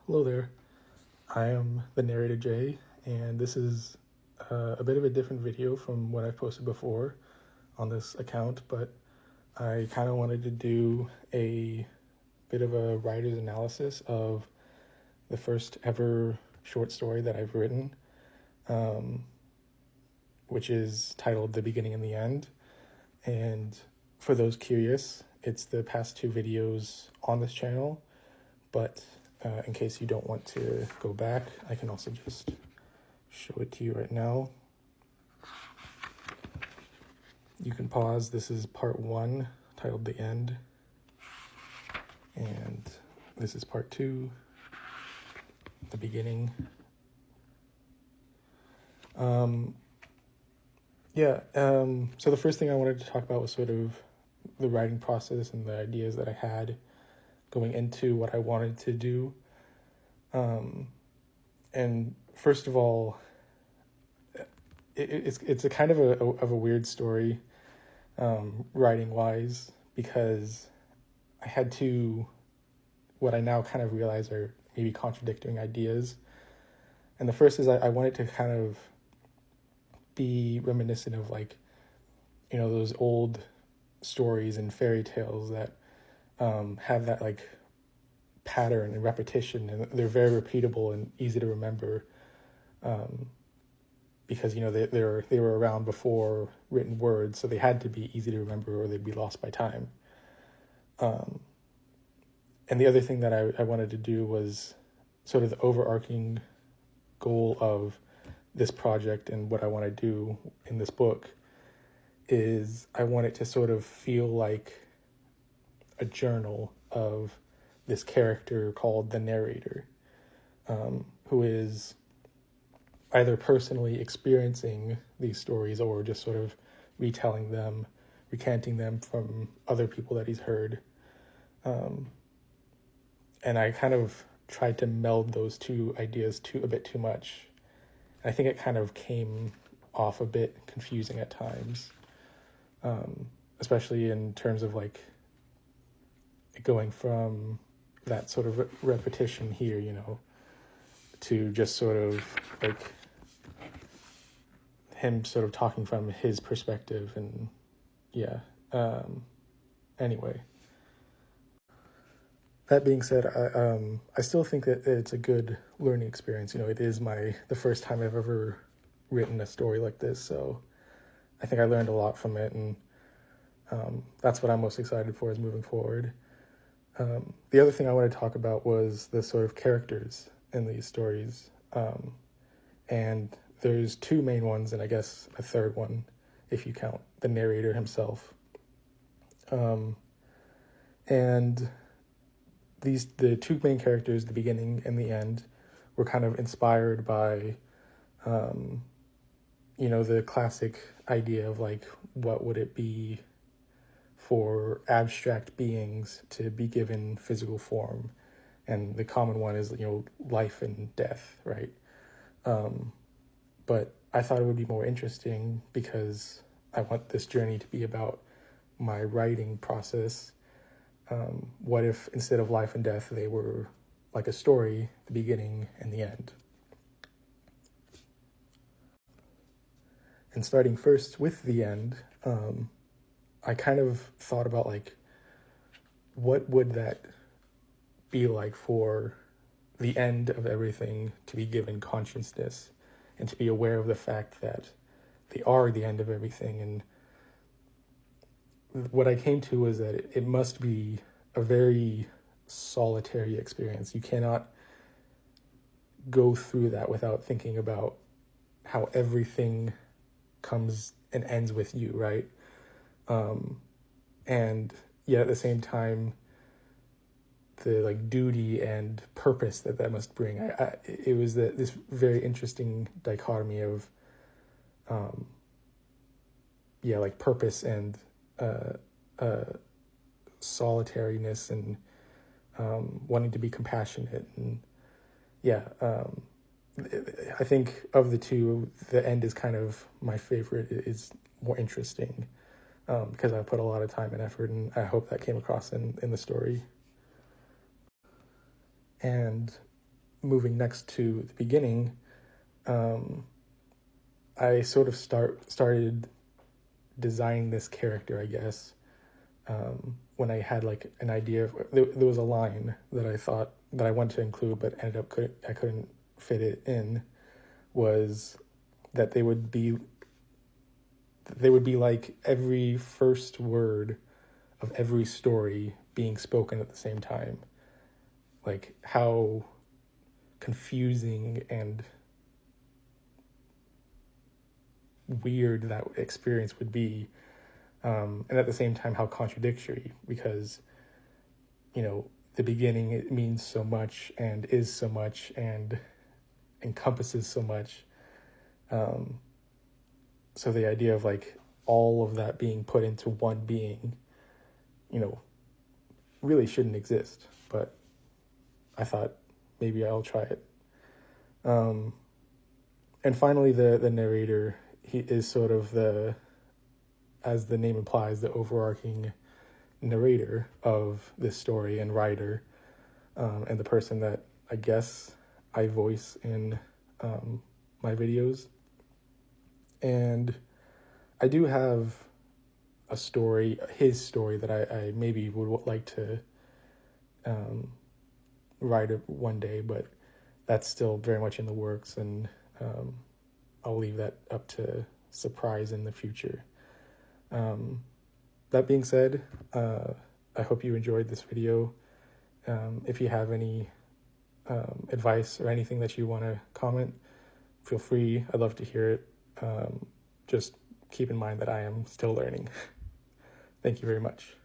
Hello there. I am the narrator Jay, and this is a bit of a different video from what I've posted before on this account, but I kind of wanted to do a bit of a writer's analysis of the first ever short story that I've written, which is titled The Beginning and the End. And for those curious, it's the past two videos on this channel, but in case you don't want to go back, I can also just show it to you right now. You can pause. This is part one, titled The End. And this is part two, The Beginning. So the first thing I wanted to talk about was sort of the writing process and the ideas that I had going into what I wanted to do. And first of all, it's a kind of a weird story, writing wise, because I had to, what I now kind of realize are maybe contradicting ideas. And the first is I wanted to kind of be reminiscent of, like, you know, those old stories and fairy tales that have that like pattern and repetition, and they're very repeatable and easy to remember, because, you know, they were around before written words, so they had to be easy to remember or they'd be lost by time. And the other thing that I wanted to do was sort of the overarching goal of this project and what I want to do in this book is I want it to sort of feel like a journal of this character called the narrator, who is either personally experiencing these stories or just sort of retelling them, recanting them from other people that he's heard. And I kind of tried to meld those two ideas a bit too much. I think it kind of came off a bit confusing at times, especially in terms of like going from that sort of repetition here, you know, to just sort of like him sort of talking from his perspective. And anyway, that being said, I still think that it's a good learning experience. You know, it is the first time I've ever written a story like this, so I think I learned a lot from it, and that's what I'm most excited for is moving forward. The other thing I wanted to talk about was the sort of characters in these stories, and there's two main ones, and I guess a third one if you count the narrator himself. And the two main characters, the beginning and the end, were kind of inspired by, you know, the classic idea of like, what would it be for abstract beings to be given physical form? And the common one is, you know, life and death, right? But I thought it would be more interesting because I want this journey to be about my writing process. What if instead of life and death, they were like a story, the beginning and the end? And starting first with the end, I kind of thought about like, what would that be like for the end of everything to be given consciousness and to be aware of the fact that they are the end of everything. And what I came to was that it must be a very solitary experience. You cannot go through that without thinking about how everything comes and ends with you, right? And yet at the same time, the like duty and purpose that must bring. It was this very interesting dichotomy of, like purpose and solitariness and wanting to be compassionate. And I think of the two, the end is kind of my favorite. It is more interesting because I put a lot of time and effort, and I hope that came across in the story. And moving next to the beginning, I sort of started designing this character, I guess, when I had like an idea of, there was a line that I thought that I wanted to include, but ended up I couldn't fit it in, was that they would be like every first word of every story being spoken at the same time. Like how confusing and weird that experience would be, and at the same time how contradictory, because the beginning, it means so much and is so much and encompasses so much, so the idea of like all of that being put into one being, really shouldn't exist, but I thought maybe I'll try it. And finally, the narrator, he is sort of as the name implies, the overarching narrator of this story and writer, and the person that I guess I voice in my videos. And I do have a story, his story, that I maybe would like to write one day, but that's still very much in the works, and I'll leave that up to surprise in the future. That being said, I hope you enjoyed this video. If you have any advice or anything that you want to comment, feel free. I'd love to hear it. Just keep in mind that I am still learning. Thank you very much.